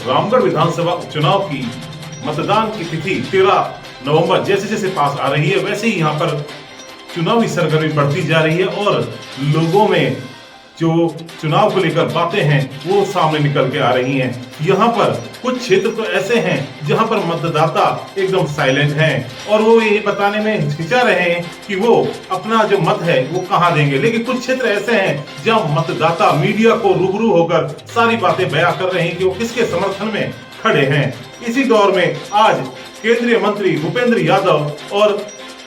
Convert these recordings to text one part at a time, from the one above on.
रामगढ़ विधानसभा उपचुनाव की मतदान की तिथि 13 नवंबर जैसे जैसे पास आ रही है, वैसे ही यहाँ पर चुनावी सरगर्मी बढ़ती जा रही है और लोगों में जो चुनाव को लेकर बातें हैं वो सामने निकल के आ रही हैं। यहाँ पर कुछ क्षेत्र तो ऐसे हैं जहाँ पर मतदाता एकदम साइलेंट हैं और वो ये बताने में हिचकिचा रहे हैं कि वो अपना जो मत है वो कहाँ देंगे। लेकिन कुछ क्षेत्र ऐसे हैं जहाँ मतदाता मीडिया को रूबरू होकर सारी बातें बयां कर रहे हैं कि वो किसके समर्थन में खड़े हैं। इसी दौर में आज केंद्रीय मंत्री भूपेंद्र यादव और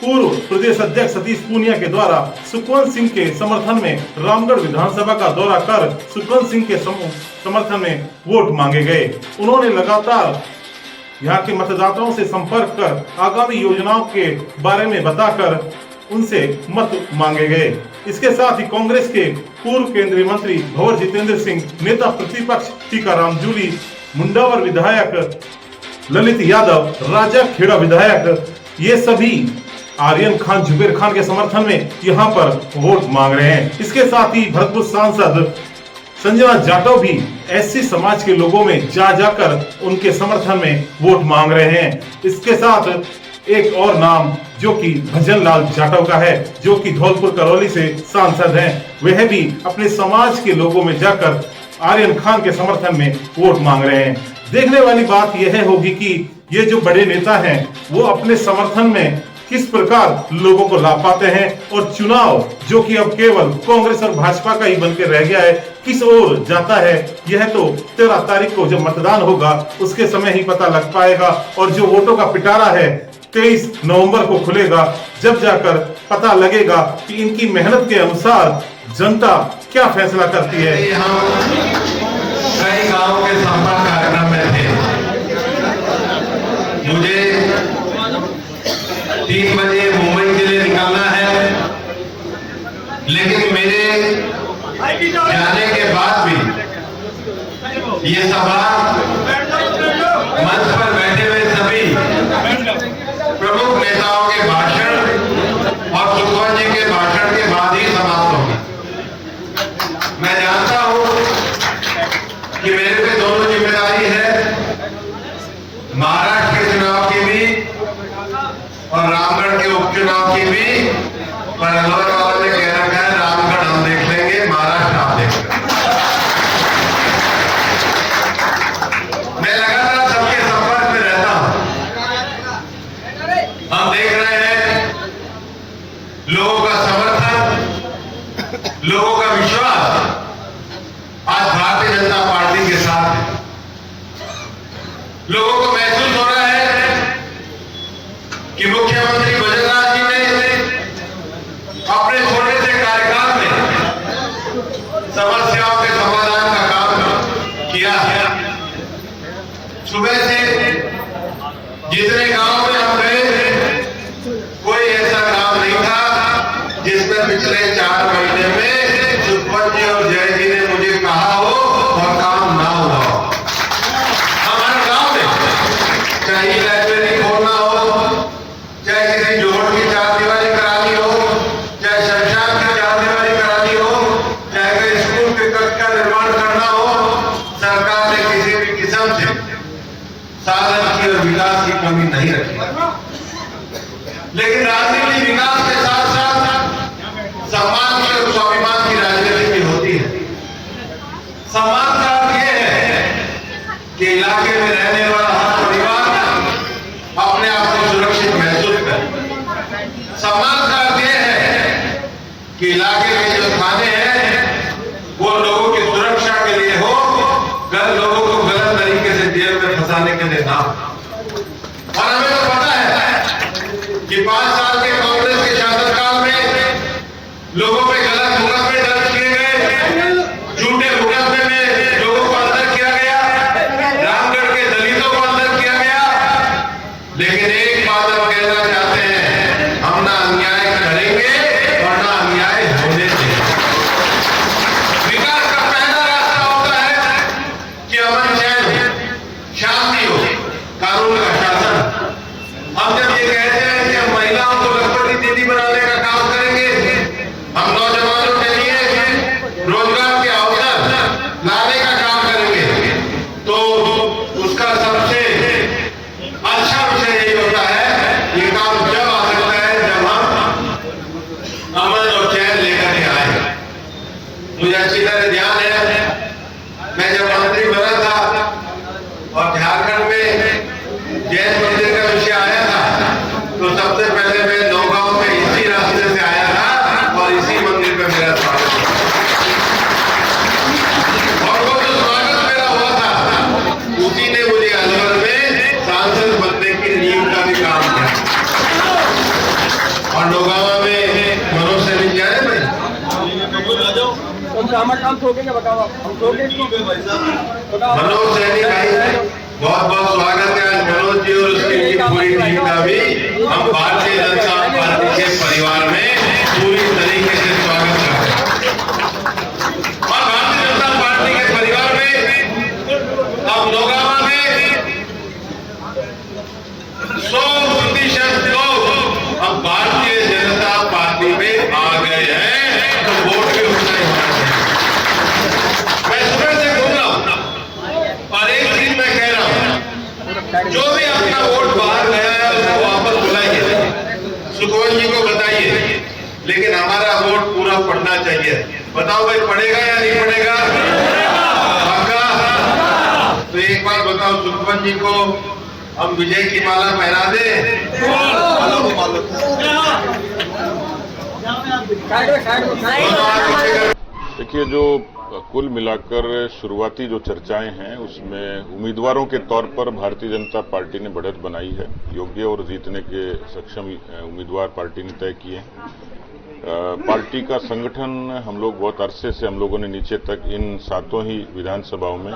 पूर्व प्रदेश अध्यक्ष सतीश पूनिया के द्वारा सुखवंत सिंह के समर्थन में रामगढ़ विधानसभा का दौरा कर सुखवंत सिंह के समर्थन में वोट मांगे गए। उन्होंने लगातार यहाँ के मतदाताओं से संपर्क कर आगामी योजनाओं के बारे में बताकर उनसे मत मांगे गए। इसके साथ ही कांग्रेस के पूर्व केंद्रीय मंत्री भंवर जितेंद्र सिंह, नेता प्रतिपक्ष टीकाराम जूली, मुंडावर विधायक ललित यादव, राजा खेड़ा विधायक, ये सभी आर्यन खान, जुबेर खान के समर्थन में यहाँ पर वोट मांग रहे हैं। इसके साथ ही भरतपुर सांसद संजना जाटव भी एससी समाज के लोगों में जाकर उनके समर्थन में वोट मांग रहे हैं। इसके साथ एक और नाम जो कि भजन लाल जाटव का है, जो कि धौलपुर करौली से सांसद हैं, वह भी अपने समाज के लोगों में जाकर आर्यन खान के समर्थन में वोट मांग रहे हैं। देखने वाली बात यह होगी कि ये जो बड़े नेता हैं वो अपने समर्थन में किस प्रकार लोगों को ला पाते हैं और चुनाव जो कि अब केवल कांग्रेस और भाजपा का ही बनकर रह गया है किस ओर जाता है, यह तो 13 तारीख को जब मतदान होगा उसके समय ही पता लग पाएगा। और जो वोटों का पिटारा है 23 नवंबर को खुलेगा, जब जाकर पता लगेगा कि इनकी मेहनत के अनुसार जनता क्या फैसला करती है। कई गांवों के संपर्क कार्यक्रम में थे। मुझे 3 बजे मुंबई के लिए निकलना है, लेकिन मेरे जाने के बाद भी ये सभा मंच पर बैठे हुए सभी प्रमुख नेताओं के भाषण और सुखवंत जी के भाषण के बाद ही समाप्त होगी। मैं जानता हूं कि मेरे पे दोनों जिम्मेदारी है, महाराष्ट्र के चुनाव की भी और रामगढ़ के उपचुनाव की भी। पर अलवर वालों ने कह रखा है रामगढ़ हम देख लेंगे, महाराष्ट्र आप देख लेंगे। मैं लगातार सबके संपर्क में रहता हूं। हम देख रहे हैं लोगों का समर्थन, लोगों का विश्वास आज भारतीय जनता पार्टी के साथ है। लोगों को महसूस हो रहा है कि मुख्यमंत्री गुजरात जी ने अपने छोटे से कार्यकाल में समस्याओं के समाधान का काम किया है। सुबह से जितने गांव में हम गए थे, कोई ऐसा काम नहीं था जिसमें पिछले 4 महीने में सुखवंत जी और जय जी ने मुझे कहा हो और काम ना हुआ हो। हमारे गांव में चाहे लाइब्रेरी खोलना हो, चाहे किसी जोड़ की 4 दीवारी करानी हो, चाहे शमशान की 4 दीवारी करानी हो, चाहे कोई स्कूल के कक्ष का निर्माण करना हो, सरकार ने किसी भी किस्म से साधन की और विकास की कमी नहीं रखी। लेकिन राजनीति विकास के साथ साथ सम्मान की और स्वाभिमान की राजनीति भी होती है। सम्मान का अर्थ यह है कि इलाके में रहने वाला हर परिवार अपने आप को सुरक्षित महसूस करे। सम्मान का अर्थ यह है कि इलाके के जो थाने हैं वो लोगों की सुरक्षा के लिए हो, लोगों को गलत तरीके से जेल में फंसाने के लिए ना। और हमें तो पता है कि 5 साल के कांग्रेस के शासनकाल में लोगों पे गलत मुकदमे दर्ज किए गए, झूठे मुकदमे में लोगों को अंदर किया गया, रामगढ़ के दलितों को अंदर किया गया। लेकिन एक बात हम कहना चाहते हैं, हम ना अन्याय करेंगे और ना अन्याय होने देंगे। विकास का पहला रास्ता होता है कि अमन चैन शांति हो, कानून का शासन। हम जब ये कहते हैं कि हम महिलाओं को लखपति दीदी बनाने का काम करेंगे, हम मनोज सैनी भाई, बहुत बहुत स्वागत है आज मनोज जी और उसकी पूरी टीम का भी। हम भारतीय जनता पार्टी के परिवार में पूरी तरीके से स्वागत करते हैं और भारतीय जनता पार्टी के परिवार में अब नौगामा में 100% लोग अब भारतीय जनता पार्टी में आ गए हैं, तो वोट भी उतना ही होना चाहिए। मैं सुबह से घूम रहा हूं और एक चीज मैं कह रहा हूं, जो भी अपना वोट बाहर गया है उसको वापस बुलाइए, सुखवंत जी को बताइए, लेकिन हमारा वोट पूरा पड़ना चाहिए। बताओ भाई, पड़ेगा या नहीं पड़ेगा? पक्का? तो एक बार बताओ सुखवंत जी को हम विजय की माला पहना दें। देखिए, जो कुल मिलाकर शुरुआती जो चर्चाएं हैं उसमें उम्मीदवारों के तौर पर भारतीय जनता पार्टी ने बढ़त बनाई है। योग्य और जीतने के सक्षम उम्मीदवार पार्टी ने तय किए हैं। पार्टी का संगठन हम लोग बहुत अरसे से हम लोगों ने नीचे तक इन 7 ही विधानसभाओं में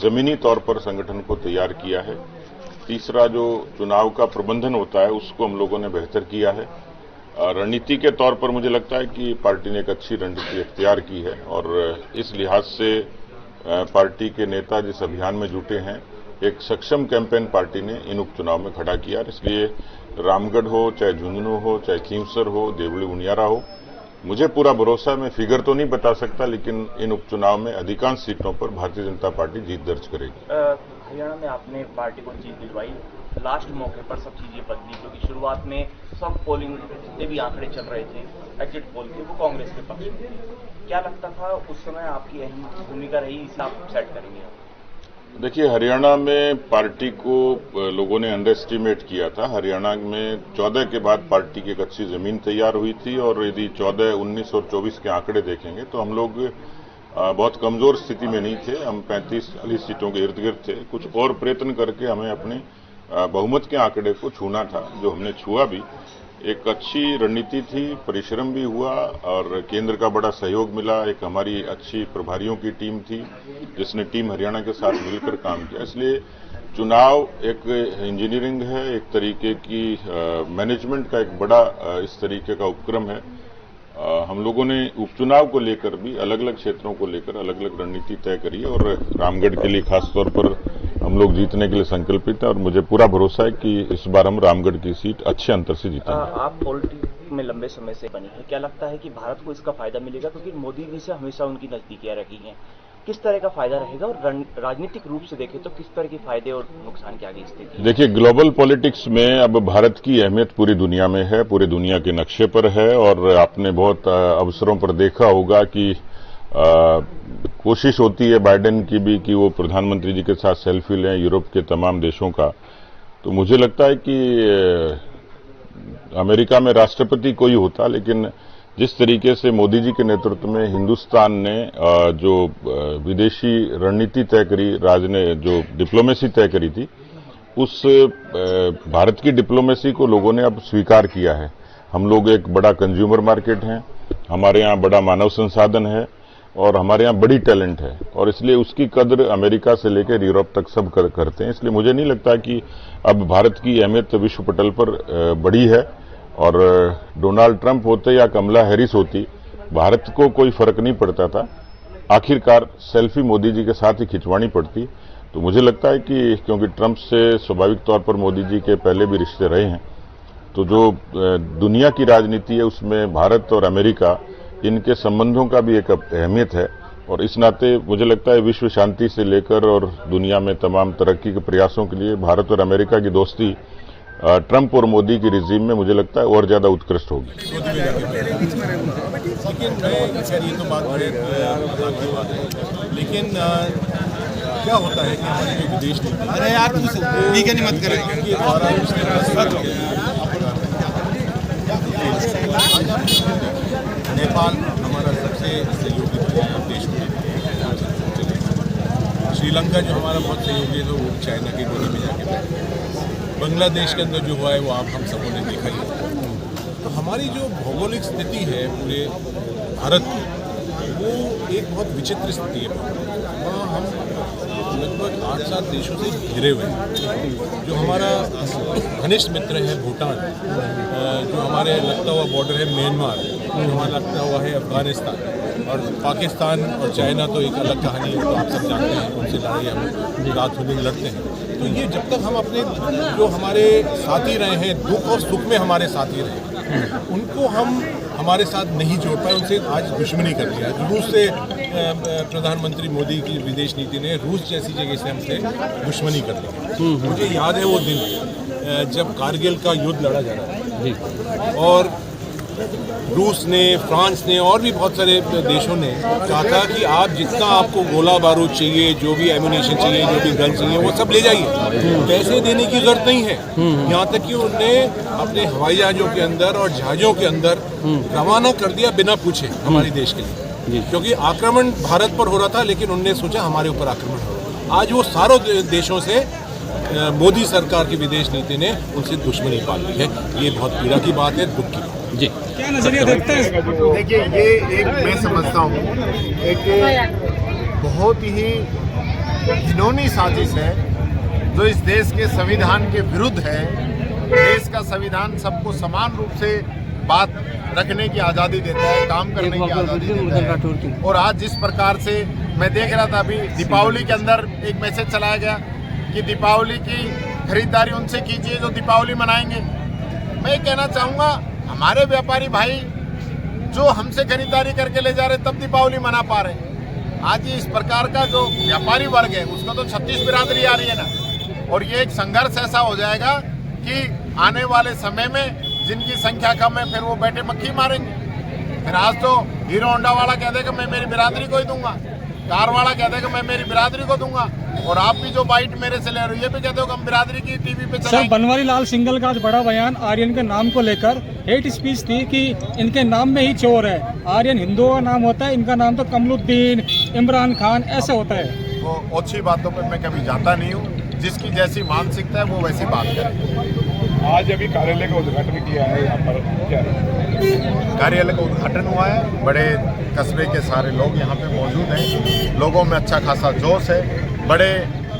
जमीनी तौर पर संगठन को तैयार किया है। तीसरा, जो चुनाव का प्रबंधन होता है उसको हम लोगों ने बेहतर किया है। रणनीति के तौर पर मुझे लगता है कि पार्टी ने एक अच्छी रणनीति इख्तियार की है और इस लिहाज से पार्टी के नेता जिस अभियान में जुटे हैं, एक सक्षम कैंपेन पार्टी ने इन उपचुनाव में खड़ा किया। इसलिए रामगढ़ हो, चाहे झुंझुनू हो, चाहे खींवसर हो, देवली उनियारा हो, मुझे पूरा भरोसा, मैं फिगर तो नहीं बता सकता, लेकिन इन उपचुनाव में अधिकांश सीटों पर भारतीय जनता पार्टी जीत दर्ज करेगी। हरियाणा में आपने पार्टी को जीत दिलवाई, लास्ट मौके पर सब चीजें बदली, क्योंकि शुरुआत में सब पोलिंग जितने भी आंकड़े चल रहे थे एग्जिट पोल के, वो कांग्रेस के पक्ष में थे। क्या लगता था उस समय आपकी अहम भूमिका रही, इसे आप सेट करेंगे? देखिए, हरियाणा में पार्टी को लोगों ने अंडर एस्टिमेट किया था। हरियाणा में 14 के बाद पार्टी की एक अच्छी जमीन तैयार हुई थी और यदि 14, 19 और 24 के आंकड़े देखेंगे तो हम लोग बहुत कमजोर स्थिति में नहीं थे। हम 35-40 सीटों के इर्द गिर्द थे। कुछ और प्रयत्न करके हमें अपने बहुमत के आंकड़े को छूना था, जो हमने छुआ भी। एक अच्छी रणनीति थी, परिश्रम भी हुआ और केंद्र का बड़ा सहयोग मिला। एक हमारी अच्छी प्रभारियों की टीम थी जिसने टीम हरियाणा के साथ मिलकर काम किया। इसलिए चुनाव एक इंजीनियरिंग है, एक तरीके की मैनेजमेंट का एक बड़ा इस तरीके का उपक्रम है। हम लोगों ने उपचुनाव को लेकर भी अलग अलग क्षेत्रों को लेकर अलग अलग रणनीति तय करी है और रामगढ़ के लिए खासतौर पर हम लोग जीतने के लिए संकल्पित हैं और मुझे पूरा भरोसा है कि इस बार हम रामगढ़ की सीट अच्छे अंतर से जीतेंगे। आप पॉलिटिक्स में लंबे समय से बने हैं, क्या लगता है कि भारत को इसका फायदा मिलेगा? क्योंकि मोदी जी से हमेशा उनकी नजदीकियां रही हैं, किस तरह का फायदा रहेगा और राजनीतिक रूप से देखें तो किस तरह के फायदे और नुकसान की आगे स्थिति? देखिए, ग्लोबल पॉलिटिक्स में अब भारत की अहमियत पूरी दुनिया में है, पूरी दुनिया के नक्शे पर है और आपने बहुत अवसरों पर देखा होगा कि कोशिश होती है बाइडेन की भी कि वो प्रधानमंत्री जी के साथ सेल्फी लें, यूरोप के तमाम देशों का। तो मुझे लगता है कि अमेरिका में राष्ट्रपति कोई होता, लेकिन जिस तरीके से मोदी जी के नेतृत्व में हिंदुस्तान ने जो विदेशी रणनीति तय करी, जो डिप्लोमेसी तय करी थी, उस भारत की डिप्लोमेसी को लोगों ने अब स्वीकार किया है। हम लोग एक बड़ा कंज्यूमर मार्केट हैं, हमारे यहाँ बड़ा मानव संसाधन है और हमारे यहाँ बड़ी टैलेंट है और इसलिए उसकी कदर अमेरिका से लेकर यूरोप तक सब करते हैं। इसलिए मुझे नहीं लगता कि अब भारत की अहमियत विश्व पटल पर बढ़ी है और डोनाल्ड ट्रंप होते या कमला हैरिस होती, भारत को कोई फर्क नहीं पड़ता था। आखिरकार सेल्फी मोदी जी के साथ ही खिंचवानी पड़ती। तो मुझे लगता है कि क्योंकि ट्रंप से स्वाभाविक तौर पर मोदी जी के पहले भी रिश्ते रहे हैं, तो जो दुनिया की राजनीति है उसमें भारत और अमेरिका, इनके संबंधों का भी एक अहमियत है और इस नाते मुझे लगता है विश्व शांति से लेकर और दुनिया में तमाम तरक्की के प्रयासों के लिए भारत और अमेरिका की दोस्ती ट्रंप और मोदी की रिजीम में मुझे लगता है और ज्यादा उत्कृष्ट होगी। लेकिन मैं खैर ये तो बात है, लेकिन क्या होता है कि हमारे जो विदेश नीति, अरे यार वीकेंड मत करें, नेपाल हमारा सबसे सहयोगी देश है, श्रीलंका जो हमारा बहुत सहयोगी है तो वो चाइना की गोली में जाके बैठे। बांग्लादेश के अंदर जो हुआ है वो आप हम सबों ने देखा ही। तो हमारी जो भौगोलिक स्थिति है पूरे भारत की, वो एक बहुत विचित्र स्थिति है। वहाँ हम लगभग 8-7 देशों से घिरे हुए हैं। जो हमारा घनिष्ठ मित्र है भूटान, जो हमारे लगता हुआ बॉर्डर है म्यांमार, जो हमारा लगता हुआ है अफगानिस्तान, और पाकिस्तान और चाइना तो एक अलग कहानी है, तो आप सब जानते हैं, उनसे लड़ाई हम रात दिन लड़ते हैं। तो ये जब तक हम अपने जो हमारे साथी रहे हैं, दुख और सुख में हमारे साथी रहे, उनको हम हमारे साथ नहीं जोड़ पाए, उनसे आज दुश्मनी कर लिया। रूस से प्रधानमंत्री मोदी की विदेश नीति ने रूस जैसी जगह से हमसे दुश्मनी कर ली। मुझे याद है वो दिन जब कारगिल का युद्ध लड़ा जा रहा था और रूस ने, फ्रांस ने और भी बहुत सारे देशों ने कहा था कि आप जितना आपको गोला बारूद चाहिए, जो भी एम्यूनेशन चाहिए, जो भी गन चाहिए, वो सब ले जाइए, पैसे देने की जरूरत नहीं है। यहाँ तक कि उन्होंने अपने हवाई जहाज़ों के अंदर और जहाज़ों के अंदर रवाना कर दिया बिना पूछे हमारे देश के लिए, क्योंकि आक्रमण भारत पर हो रहा था, लेकिन उन्होंने सोचा हमारे ऊपर आक्रमण हो रहा है। आज वो सारों देशों से मोदी सरकार की विदेश नीति ने उनसे दुश्मनी पाल ली है। ये बहुत पीड़ा की बात है, दुख की बात जी। क्या नजरिया देखते हैं? देखिए, ये एक मैं समझता हूँ एक बहुत ही घिनौनी साजिश है जो इस देश के संविधान के विरुद्ध है। देश का संविधान सबको समान रूप से बात रखने की आज़ादी देता है, काम करने की आज़ादी देता है। और आज जिस प्रकार से मैं देख रहा था, अभी दीपावली के अंदर एक मैसेज चलाया गया कि दीपावली की खरीदारी उनसे कीजिए जो दीपावली मनाएंगे। मैं कहना चाहूँगा, हमारे व्यापारी भाई जो हमसे खरीदारी करके ले जा रहे तब दीपावली मना पा रहे। आज इस प्रकार का जो व्यापारी वर्ग है उसका तो 36 बिरादरी आ रही है ना, और ये एक संघर्ष ऐसा हो जाएगा कि आने वाले समय में जिनकी संख्या कम है फिर वो बैठे मक्खी मारेंगे। फिर आज तो हीरो होंडा वाला कह देगा मैं मेरी बिरादरी को ही दूंगा, कार वाला कह देगा मैं मेरी बिरादरी को दूंगा, और आप भी जो बाइट मेरे से ले रहे हो ये भी कहते हो कि हम बिरादरी की टीवी पे चलाएंगे। सर, बनवारी लाल सिंघल का आज बड़ा बयान आर्यन के नाम को लेकर हेट स्पीच थी कि इनके नाम में ही चोर है। आर्यन हिंदुओं का नाम होता है, इनका नाम तो कमरुद्दीन, इमरान खान ऐसा होता है। वो अच्छी बातों पर मैं कभी जाता नहीं हूँ, जिसकी जैसी मानसिकता है वो वैसी बात करे। आज अभी कार्यालय का उद्घाटन किया है, यहाँ पर क्या कार्यालय का उद्घाटन हुआ है, बड़े कस्बे के सारे लोग यहाँ पे मौजूद हैं, लोगों में अच्छा खासा जोश है, बड़े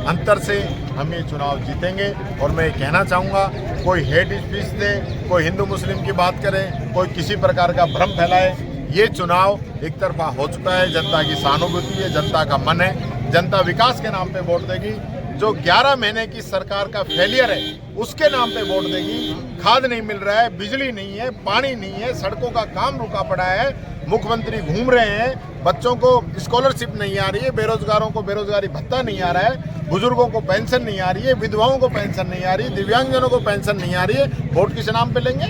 अंतर से हम ये चुनाव जीतेंगे। और मैं कहना चाहूँगा, कोई हेट स्पीच दे, कोई हिंदू मुस्लिम की बात करे, कोई किसी प्रकार का भ्रम फैलाए, ये चुनाव एक तरफा हो चुका है। जनता की सहानुभूति है, जनता का मन है, जनता विकास के नाम पे वोट देगी। जो 11 महीने की सरकार का फेलियर है उसके नाम पे वोट देगी। खाद नहीं मिल रहा है, बिजली नहीं है, पानी नहीं है, सड़कों का काम रुका पड़ा है, मुख्यमंत्री घूम रहे हैं, बच्चों को स्कॉलरशिप नहीं आ रही है, बेरोजगारों को बेरोजगारी भत्ता नहीं आ रहा है, बुजुर्गों को पेंशन नहीं आ रही है, विधवाओं को पेंशन नहीं आ रही, दिव्यांगजनों को पेंशन नहीं आ रही है। वोट किस नाम पे लेंगे?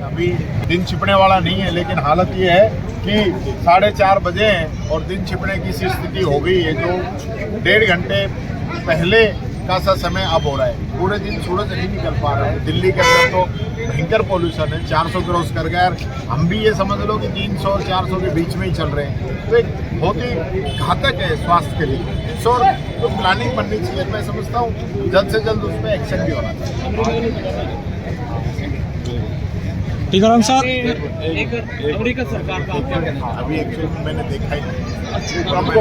अभी दिन छिपने वाला नहीं है, लेकिन हालत ये है कि 4:30 बजे हैं और दिन छिपने की सी स्थिति हो गई है। जो 1.5 घंटे पहले का सा समय अब हो रहा है, पूरे दिन सूरज नहीं निकल पा रहा है। दिल्ली के अंदर तो भयंकर पॉल्यूशन है, 400 क्रॉस कर गया। हम भी ये समझ लो कि 300 और 400 के बीच में ही चल रहे हैं, तो एक बहुत ही घातक है स्वास्थ्य के लिए। सो तो प्लानिंग बननी चाहिए, मैं समझता हूँ जल्द से जल्द उस पर एक्शन भी होना चाहिए। टीकाराम साहब, एक अमेरिका सरकार का आप क्या कहना है? अभी एक्चुअली मैंने देखा ही नहीं,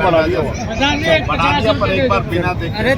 बना दिया पर एक बार बिना देखे